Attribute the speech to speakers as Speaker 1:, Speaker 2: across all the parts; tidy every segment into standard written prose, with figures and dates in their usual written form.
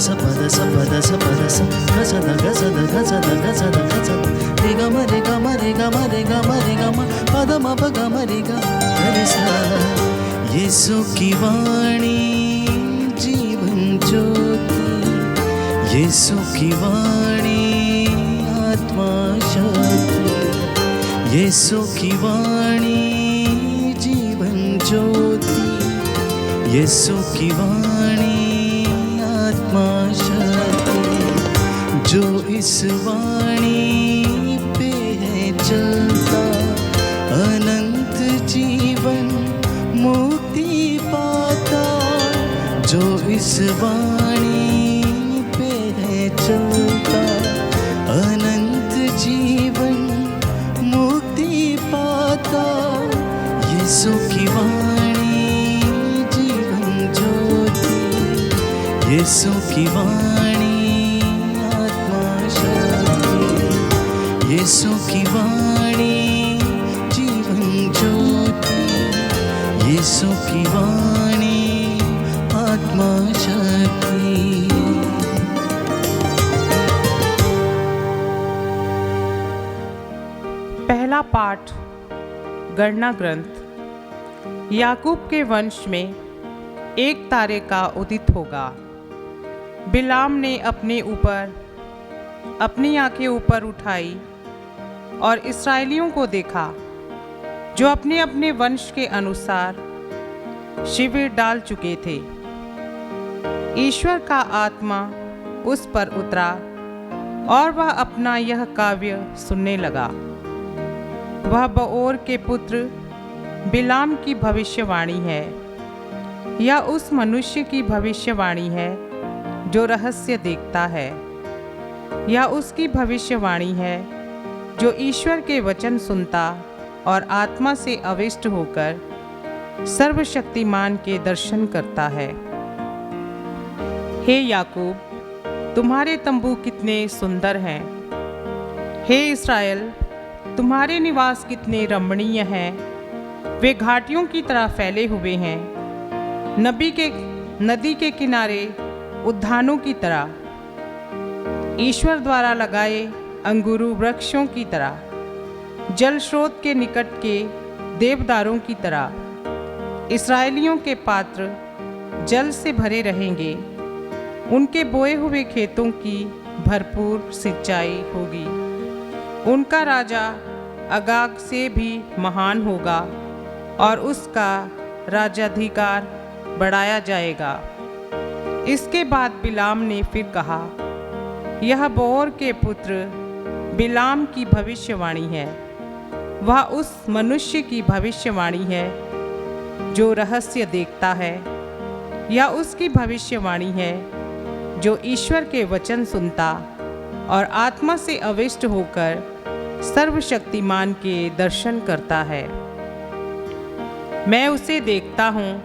Speaker 1: ಸ ಪದ ಸ ಪದ ಸ ಪದ ಸ ಗಸದ ಗಸದ ಗಸದ ಗಸದ ಗಸದ ರಿ ಗ ಮ ರಿ ಗ ಮ ರಿ ಗ ಮ ರಿ ಗ ಮ ರಿ ಗ ಮ ಪದ ಮ ಪ ಗ ಮ ರಿ ಗ ರಿ ಸ ಯೇಸು की वाणी जीवन ज्योति यीशु की वाणी आत्मा शक्ति यीशु की वाणी जीवन ज्योति यीशु की वाणी आत्मा शक्ति जो इस वाणी पे है चलता अनंत जीवन मुक्ति पाता जो इस वाणी पे है चलता अनंत जीवन मुक्ति पाता यीशु की वाणी जीवन ज्योति यीशु की वाणी आत्मा शक्ति यीशु की वाणी जीवन ज्योति यीशु की वाणी आत्मा शक्ति।
Speaker 2: पहला पाठ गणना ग्रंथ। याकूब के वंश में एक तारे का उदित होगा। बिलाम ने अपनी आंखें ऊपर उठाई और इस्राएलियों को देखा जो अपने अपने वंश के अनुसार शिविर डाल चुके थे। ईश्वर का आत्मा उस पर उतरा और वह अपना यह काव्य सुनने लगा। वह बओर के पुत्र बिलाम की भविष्यवाणी है या उस मनुष्य की भविष्यवाणी है जो रहस्य देखता है या उसकी भविष्यवाणी है जो ईश्वर के वचन सुनता और आत्मा से अविष्ट होकर सर्वशक्तिमान के दर्शन करता है। हे याकूब, तुम्हारे तंबू कितने सुंदर हैं। हे इस्राएल, तुम्हारे निवास कितने रमणीय हैं। वे घाटियों की तरह फैले हुए हैं, नदी के किनारे उद्यानों की तरह, ईश्वर द्वारा लगाए अंगूरू वृक्षों की तरह, जल स्रोत के निकट के देवदारों की तरह। इस्राएलियों के पात्र जल से भरे रहेंगे, उनके बोए हुए खेतों की भरपूर सिंचाई होगी। उनका राजा अगाग से भी महान होगा और उसका राज्याधिकार बढ़ाया जाएगा। इसके बाद बिलाम ने फिर कहा, यह बोर के पुत्र बिलाम की भविष्यवाणी है। वह उस मनुष्य की भविष्यवाणी है जो रहस्य देखता है या उसकी भविष्यवाणी है जो ईश्वर के वचन सुनता और आत्मा से अविष्ट होकर सर्वशक्तिमान के दर्शन करता है। मैं उसे देखता हूँ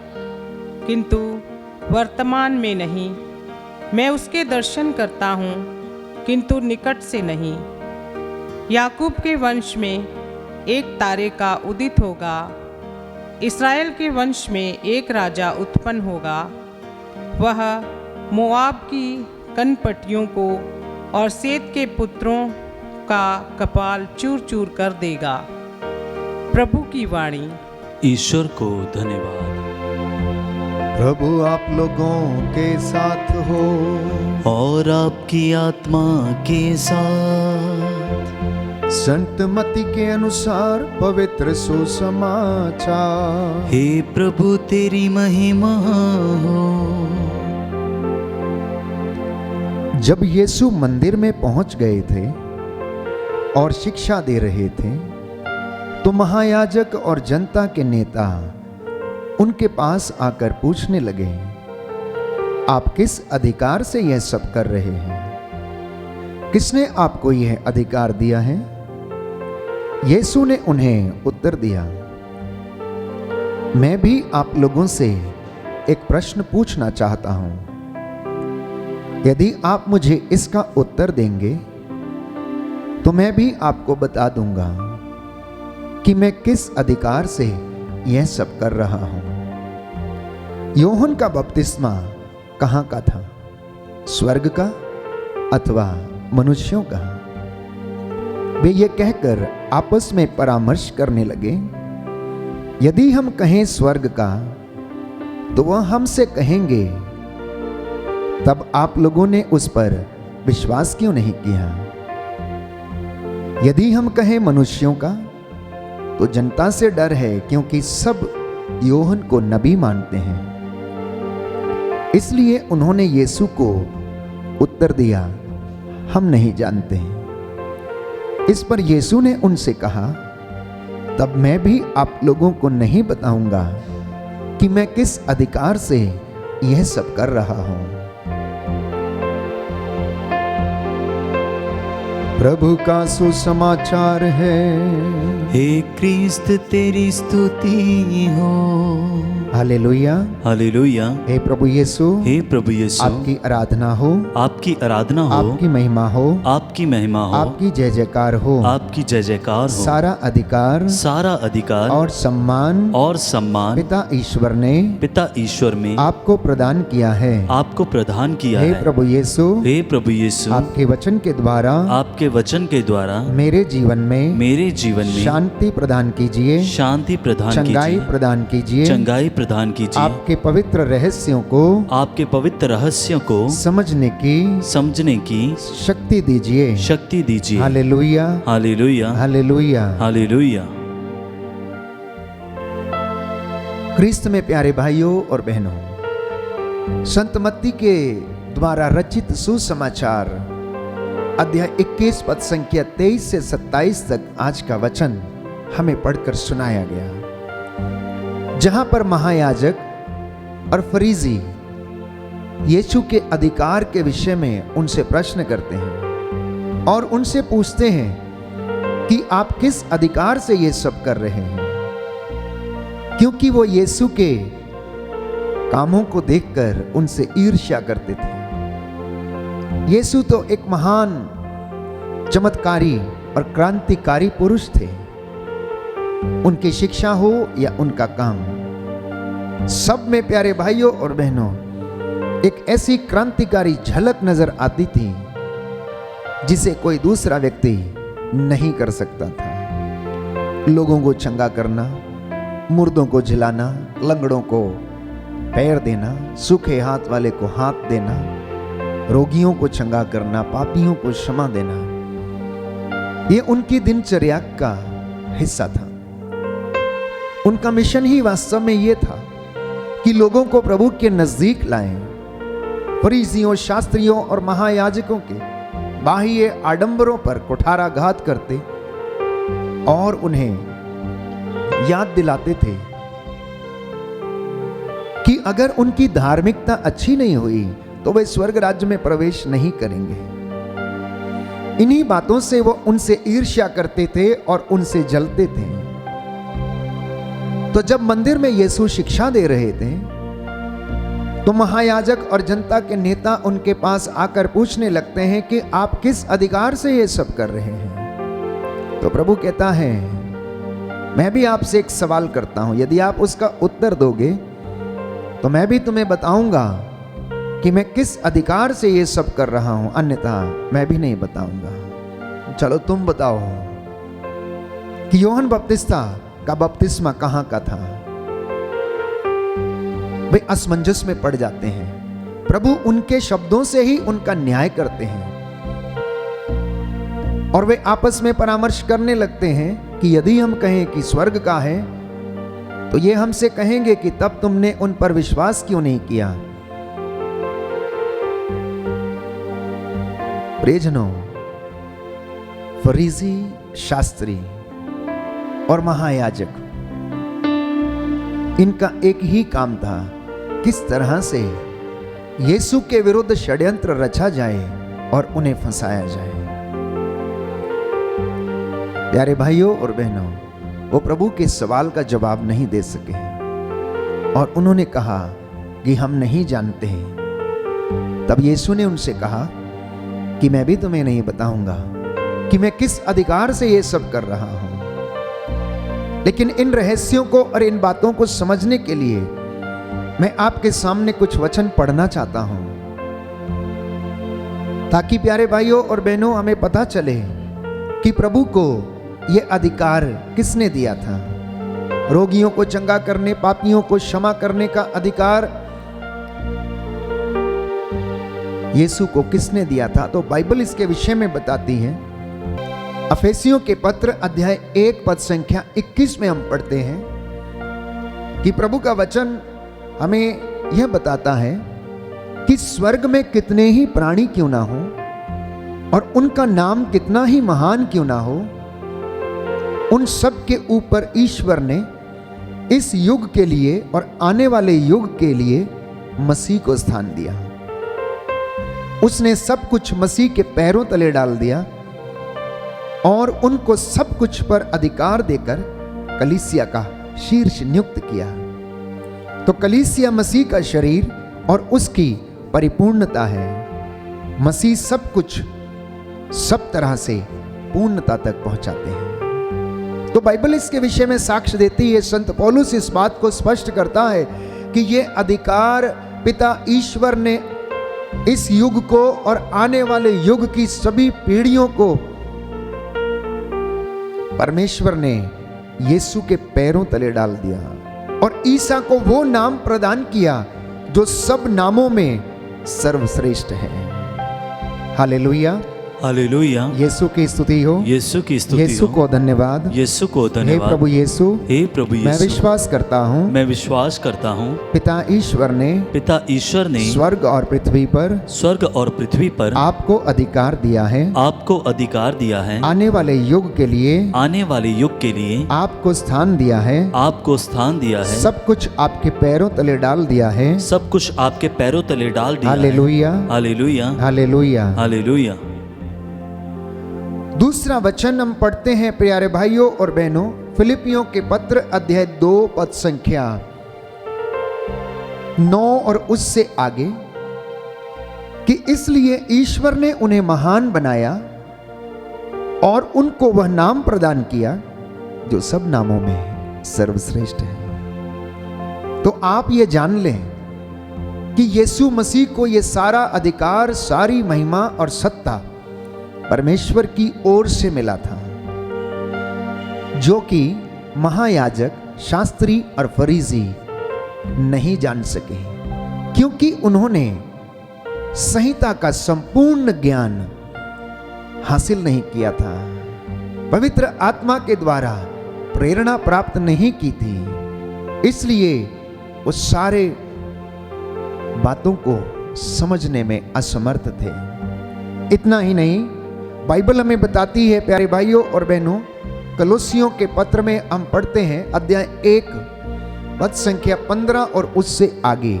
Speaker 2: किंतु वर्तमान में नहीं, मैं उसके दर्शन करता हूँ किंतु निकट से नहीं। याकूब के वंश में एक तारे का उदित होगा, इस्राएल के वंश में एक राजा उत्पन्न होगा। वह मोआब की कनपटियों को और सेत के पुत्रों का कपाल चूर चूर कर देगा। प्रभु की वाणी।
Speaker 1: ईश्वर को धन्यवाद।
Speaker 3: प्रभु आप लोगों के साथ हो
Speaker 1: और आपकी आत्मा के साथ।
Speaker 3: संत मत्ती के अनुसार पवित्र सुसमाचार।
Speaker 1: हे प्रभु तेरी महिमा हो।
Speaker 3: जब यीशु मंदिर में पहुंच गए थे और शिक्षा दे रहे थे तो महायाजक और जनता के नेता उनके पास आकर पूछने लगे, आप किस अधिकार से यह सब कर रहे हैं? किसने आपको यह अधिकार दिया है? यीशु ने उन्हें उत्तर दिया, मैं भी आप लोगों से एक प्रश्न पूछना चाहता हूं। यदि आप मुझे इसका उत्तर देंगे तो मैं भी आपको बता दूंगा कि मैं किस अधिकार से यह सब कर रहा हूं। यूहन्ना का बपतिस्मा कहां का था? स्वर्ग का अथवा मनुष्यों का। वे ये कहकर आपस में परामर्श करने लगे, यदि हम कहें स्वर्ग का तो वह हमसे कहेंगे, तब आप लोगों ने उस पर विश्वास क्यों नहीं किया? यदि हम कहें मनुष्यों का तो जनता से डर है, क्योंकि सब योहन को नबी मानते हैं। इसलिए उन्होंने यीशु को उत्तर दिया, हम नहीं जानते। इस पर यीशु ने उनसे कहा, तब मैं भी आप लोगों को नहीं बताऊंगा कि मैं किस अधिकार से यह सब कर रहा हूं। प्रभु का सुसमाचार है।
Speaker 1: हे क्रिस्त तेरी स्तुति हो।
Speaker 3: Hallelujah,
Speaker 1: hallelujah.
Speaker 3: हे प्रभु यीशु,
Speaker 1: हे प्रभु यीशु,
Speaker 3: आपकी आराधना हो,
Speaker 1: आपकी आराधना हो,
Speaker 3: आपकी महिमा हो,
Speaker 1: आपकी महिमा हो,
Speaker 3: आपकी जय जयकार हो,
Speaker 1: आपकी जय जयकार हो।
Speaker 3: सारा अधिकार
Speaker 1: और सम्मान
Speaker 3: पिता ईश्वर ने
Speaker 1: पिता ईश्वर में
Speaker 3: आपको प्रदान किया है।
Speaker 1: आपको प्रदान किया
Speaker 3: हे
Speaker 1: है।
Speaker 3: प्रभु यीशु,
Speaker 1: हे प्रभु यीशु,
Speaker 3: आपके वचन के द्वारा मेरे जीवन में शांति प्रदान कीजिए,
Speaker 1: शांति प्रदान
Speaker 3: चंगाई प्रदान कीजिए,
Speaker 1: चंगाई प्रदान कीजिए।
Speaker 3: आपके पवित्र रहस्यों को समझने की शक्ति दीजिए। Hallelujah,
Speaker 1: hallelujah,
Speaker 3: hallelujah,
Speaker 1: hallelujah.
Speaker 3: क्रिस्त में प्यारे भाइयों और बहनों, संत मत्ती के द्वारा रचित सुसमाचार अध्याय 21 पद संख्या 23 से 27 तक आज का वचन हमें पढ़कर सुनाया गया, जहां पर महायाजक और फरीसी यीशु के अधिकार के विषय में उनसे प्रश्न करते हैं और उनसे पूछते हैं कि आप किस अधिकार से ये सब कर रहे हैं, क्योंकि वो यीशु के कामों को देखकर उनसे ईर्ष्या करते थे। यीशु तो एक महान चमत्कारी और क्रांतिकारी पुरुष थे। उनकी शिक्षा हो या उनका काम, सब में प्यारे भाइयों और बहनों एक ऐसी क्रांतिकारी झलक नजर आती थी जिसे कोई दूसरा व्यक्ति नहीं कर सकता था। लोगों को चंगा करना, मुर्दों को जिलाना, लंगड़ों को पैर देना, सूखे हाथ वाले को हाथ देना, रोगियों को चंगा करना, पापियों को क्षमा देना, ये उनकी दिनचर्या का हिस्सा था। उनका मिशन ही वास्तव में यह था कि लोगों को प्रभु के नजदीक लाएं। फरीसियों, शास्त्रियों और महायाजकों के बाह्य आडंबरों पर कुठाराघात करते और उन्हें याद दिलाते थे कि अगर उनकी धार्मिकता अच्छी नहीं हुई तो वे स्वर्ग राज्य में प्रवेश नहीं करेंगे। इन्हीं बातों से वो उनसे ईर्ष्या करते थे और उनसे जलते थे। तो जब मंदिर में यीशु शिक्षा दे रहे थे तो महायाजक और जनता के नेता उनके पास आकर पूछने लगते हैं कि आप किस अधिकार से ये सब कर रहे हैं। तो प्रभु कहता है, मैं भी आपसे एक सवाल करता हूं, यदि आप उसका उत्तर दोगे तो मैं भी तुम्हें बताऊंगा कि मैं किस अधिकार से ये सब कर रहा हूं, अन्यथा मैं भी नहीं बताऊंगा। चलो तुम बताओ कि योहन बपतिस्मा का बपतिस्मा कहां का था। वे असमंजस में पड़ जाते हैं। प्रभु उनके शब्दों से ही उनका न्याय करते हैं और वे आपस में परामर्श करने लगते हैं कि यदि हम कहें कि स्वर्ग का है तो ये हमसे कहेंगे कि तब तुमने उन पर विश्वास क्यों नहीं किया। प्रियजनों, फरीसी, शास्त्री और महायाजक, इनका एक ही काम था, किस तरह से यीशु के विरुद्ध षड्यंत्र रचा जाए और उन्हें फंसाया जाए। प्यारे भाइयों और बहनों, वो प्रभु के सवाल का जवाब नहीं दे सके और उन्होंने कहा कि हम नहीं जानते हैं। तब यीशु ने उनसे कहा कि मैं भी तुम्हें नहीं बताऊंगा कि मैं किस अधिकार से ये सब कर रहा हूं, लेकिन इन रहस्यों को और इन बातों को समझने के लिए मैं आपके सामने कुछ वचन पढ़ना चाहता हूं। ताकि प्यारे भाइयों और बहनों हमें पता चले कि प्रभु को यह अधिकार किसने दिया था। रोगियों को चंगा करने, पापियों को क्षमा करने का अधिकार यीशु को किसने दिया था। तो बाइबल इसके विषय में बताती है। अफेसियों के पत्र अध्याय 1 पद संख्या 21 में हम पढ़ते हैं कि प्रभु का वचन हमें यह बताता है कि स्वर्ग में कितने ही प्राणी क्यों ना हो और उनका नाम कितना ही महान क्यों ना हो, उन सब के ऊपर ईश्वर ने इस युग के लिए और आने वाले युग के लिए मसीह को स्थान दिया। उसने सब कुछ मसीह के पैरों तले डाल दिया और उनको सब कुछ पर अधिकार देकर कलीसिया का शीर्ष नियुक्त किया। तो कलीसिया मसीह का शरीर और उसकी परिपूर्णता है। मसीह सब कुछ सब तरह से पूर्णता तक पहुंचाते हैं। तो बाइबल इसके विषय में साक्ष्य देती है। संत पौलुस इस बात को स्पष्ट करता है कि यह अधिकार पिता ईश्वर ने इस युग को और आने वाले युग की सभी पीढ़ियों को परमेश्वर ने यीशु के पैरों तले डाल दिया और ईसा को वो नाम प्रदान किया जो सब नामों में सर्वश्रेष्ठ है। Hallelujah,
Speaker 1: hallelujah.
Speaker 3: यीशु की स्तुति हो,
Speaker 1: यीशु की स्तुति
Speaker 3: यीशु
Speaker 1: हो,
Speaker 3: को धन्यवाद,
Speaker 1: यीशु को
Speaker 3: हे
Speaker 1: धन्यवाद।
Speaker 3: प्रभु यीशु,
Speaker 1: हे प्रभु
Speaker 3: मैं
Speaker 1: यीशु,
Speaker 3: विश्वास करता हूँ
Speaker 1: मैं विश्वास करता हूँ
Speaker 3: पिता ईश्वर ने स्वर्ग और पृथ्वी पर आपको अधिकार दिया है,
Speaker 1: आपको अधिकार दिया है,
Speaker 3: आने वाले युग के लिए आपको स्थान दिया है,
Speaker 1: आपको स्थान दिया है,
Speaker 3: सब कुछ आपके पैरों तले डाल दिया है,
Speaker 1: सब कुछ आपके पैरों तले डाल दिया है।
Speaker 3: Hallelujah,
Speaker 1: hallelujah,
Speaker 3: hallelujah,
Speaker 1: hallelujah.
Speaker 3: दूसरा वचन हम पढ़ते हैं प्यारे भाइयों और बहनों, फिलिपियों के पत्र अध्याय 2 पद संख्या 9 और उससे आगे कि इसलिए ईश्वर ने उन्हें महान बनाया और उनको वह नाम प्रदान किया जो सब नामों में सर्वश्रेष्ठ है। तो आप ये जान लें कि यीशु मसीह को ये सारा अधिकार, सारी महिमा और सत्ता परमेश्वर की ओर से मिला था, जो कि महायाजक, शास्त्री और फरीसी नहीं जान सके, क्योंकि उन्होंने संहिता का संपूर्ण ज्ञान हासिल नहीं किया था, पवित्र आत्मा के द्वारा प्रेरणा प्राप्त नहीं की थी, इसलिए वो सारे बातों को समझने में असमर्थ थे। इतना ही नहीं, बाइबल हमें बताती है प्यारे भाइयों और बहनों, कलोसियों के पत्र में हम पढ़ते हैं अध्याय 1 पद संख्या 15 और उससे आगे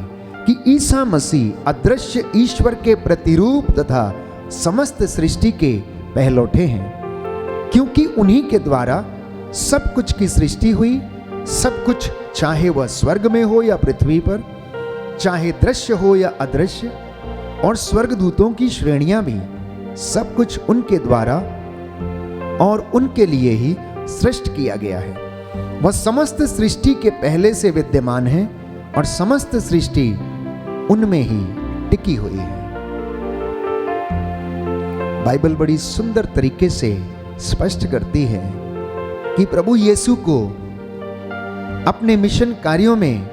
Speaker 3: कि ईसा मसीह अदृश्य ईश्वर के प्रतिरूप तथा समस्त सृष्टि के पहलौठे हैं, क्योंकि उन्हीं के द्वारा सब कुछ की सृष्टि हुई। सब कुछ, चाहे वह स्वर्ग में हो या पृथ्वी पर, चाहे दृश्य हो या अदृश्य, और स्वर्गदूतों की श्रेणियां भी, सब कुछ उनके द्वारा और उनके लिए ही सृष्ट किया गया है। वह समस्त सृष्टि के पहले से विद्यमान है और समस्त सृष्टि उनमें ही टिकी हुई है। बाइबल बड़ी सुंदर तरीके से स्पष्ट करती है कि प्रभु यीशु को अपने मिशन कार्यों में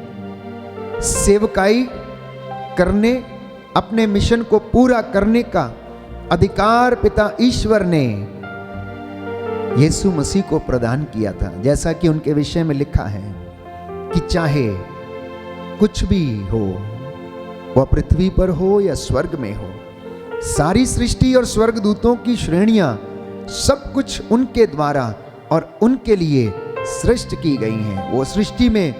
Speaker 3: सेवकाई करने, अपने मिशन को पूरा करने का अधिकार पिता ईश्वर ने यीशु मसीह को प्रदान किया था। जैसा कि उनके विषय में लिखा है कि चाहे कुछ भी हो, वह पृथ्वी पर हो या स्वर्ग में हो, सारी सृष्टि और स्वर्गदूतों की श्रेणियां, सब कुछ उनके द्वारा और उनके लिए सृष्ट की गई हैं। वो सृष्टि में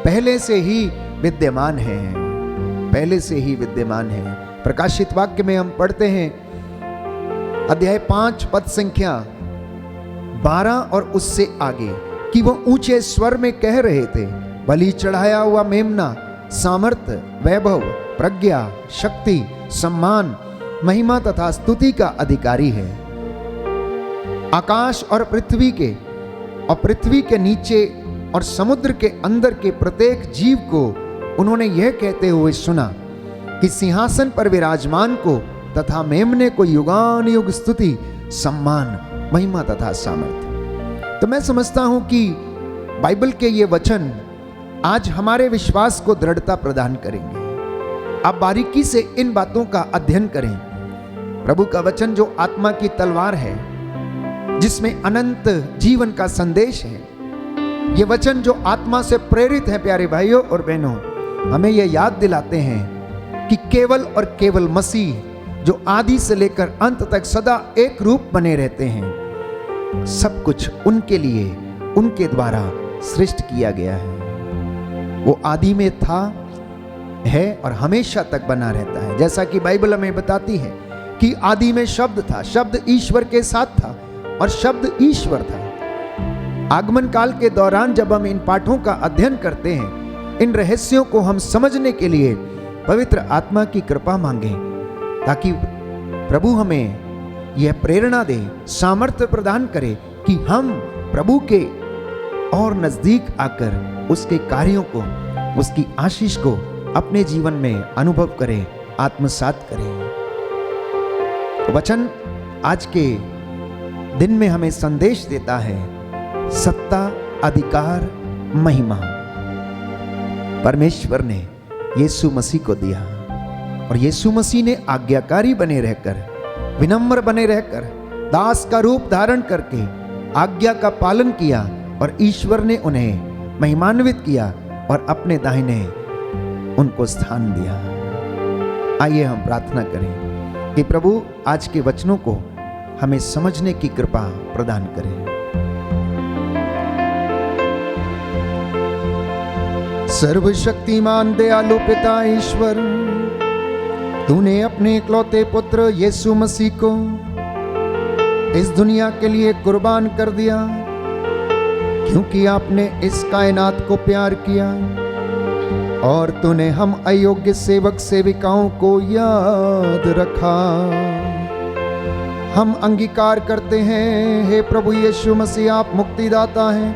Speaker 3: पहले से ही विद्यमान है, पहले से ही विद्यमान है। प्रकाशित वाक्य में हम पढ़ते हैं अध्याय 5 पद संख्या 12 और उससे आगे कि वो ऊंचे स्वर में कह रहे थे, बलि चढ़ाया हुआ मेमना सामर्थ्य, वैभव, प्रज्ञा, शक्ति, सम्मान, महिमा तथा स्तुति का अधिकारी है। आकाश और पृथ्वी के नीचे और समुद्र के अंदर के प्रत्येक जीव को उन्होंने यह कहते हुए सुना कि सिंहासन पर विराजमान को तथा मेमने को युगान युग स्तुति, सम्मान, महिमा तथा सामर्थ्य। तो मैं समझता हूं कि बाइबल के ये वचन आज हमारे विश्वास को दृढ़ता प्रदान करेंगे। आप बारीकी से इन बातों का अध्ययन करें। प्रभु का वचन जो आत्मा की तलवार है, जिसमें अनंत जीवन का संदेश है, ये वचन जो आत्मा से प्रेरित है, प्यारे भाइयों और बहनों, हमें ये याद दिलाते हैं कि केवल और केवल मसीह जो आदि से लेकर अंत तक सदा एक रूप बने रहते हैं, सब कुछ उनके लिए, उनके द्वारा सृष्ट किया गया है। वो आदि में था, है और हमेशा तक बना रहता है। जैसा कि बाइबल हमें बताती है कि आदि में शब्द था, शब्द ईश्वर के साथ था और शब्द ईश्वर था। आगमन काल के दौरान जब हम इन पाठों का अध्ययन करते हैं, इन रहस्यों को हम समझने के लिए पवित्र आत्मा की कृपा मांगे, ताकि प्रभु हमें यह प्रेरणा दे, सामर्थ्य प्रदान करे कि हम प्रभु के और नजदीक आकर उसके कार्यों को, उसकी आशीष को अपने जीवन में अनुभव करें, आत्मसात करें। वचन आज के दिन में हमें संदेश देता है, सत्ता, अधिकार, महिमा परमेश्वर ने यीशु मसीह को दिया और यीशु मसीह ने आज्ञाकारी बने रहकर, विनम्र बने रहकर, दास का रूप धारण करके आज्ञा का पालन किया और ईश्वर ने उन्हें महिमान्वित किया और अपने दाहिने उनको स्थान दिया। आइए हम प्रार्थना करें कि प्रभु आज के वचनों को हमें समझने की कृपा प्रदान करें। सर्वशक्तिमान दयालु पिता ईश्वर, तूने अपने इकलौते पुत्र यीशु मसीह को इस दुनिया के लिए कुर्बान कर दिया, क्योंकि आपने इस कायनात को प्यार किया और तूने हम अयोग्य सेवक सेविकाओं को याद रखा। हम अंगीकार करते हैं, हे प्रभु यीशु मसीह, आप मुक्तिदाता हैं।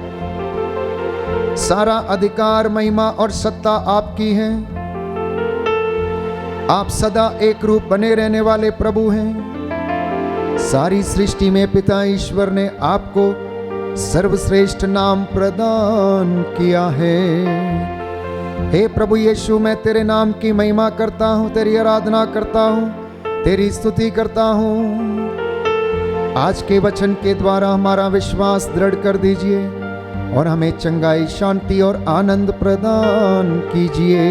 Speaker 3: सारा अधिकार, महिमा और सत्ता आपकी है। आप सदा एक रूप बने रहने वाले प्रभु हैं। सारी सृष्टि में पिता ईश्वर ने आपको सर्वश्रेष्ठ नाम प्रदान किया है। हे प्रभु यीशु, मैं तेरे नाम की महिमा करता हूँ, तेरी आराधना करता हूँ, तेरी स्तुति करता हूँ। आज के वचन के द्वारा हमारा विश्वास दृढ़ कर दीजिए और हमें चंगाई, शांति और आनंद प्रदान कीजिए।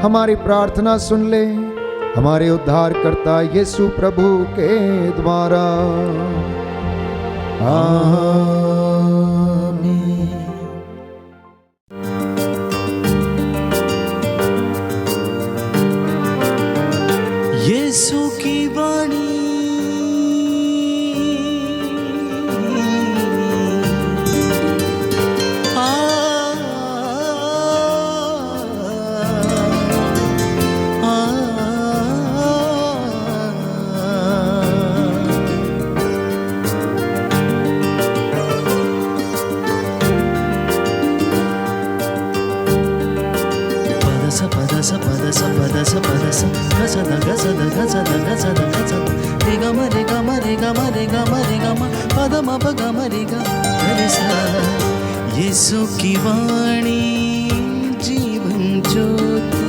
Speaker 3: हमारी प्रार्थना सुन ले हमारे उद्धारकर्ता यीशु प्रभु के द्वारा, आमीन।
Speaker 1: यीशु की वाणी यीशु की वाणी जीवन ज्योति,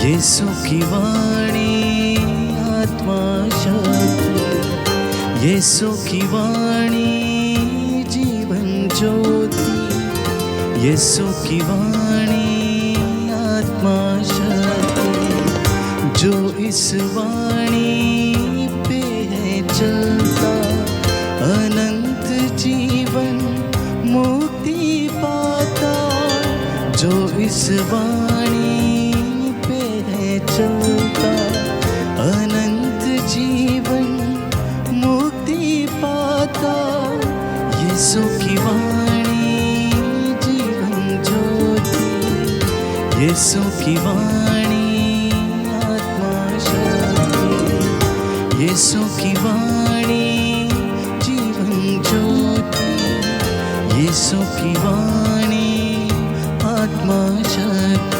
Speaker 1: यीशु की वाणी आत्मा शक्ति, यीशु की वाणी जीवन ज्योति, यीशु की वाणी आत्मा शक्ति। जो इस वाणी पे है चलता, अनंत जीवन मुक्ति पाता। जो इस वाणी पे है चलता, अनंत जीवन मुक्ति पाता। यीशु की वाणी जीवन ज्योति, यीशु की वाणी आत्मा शक्ति, यीशु की वाणी जीवन ज्योति, यीशु की वाणी आत्मा शक्ति।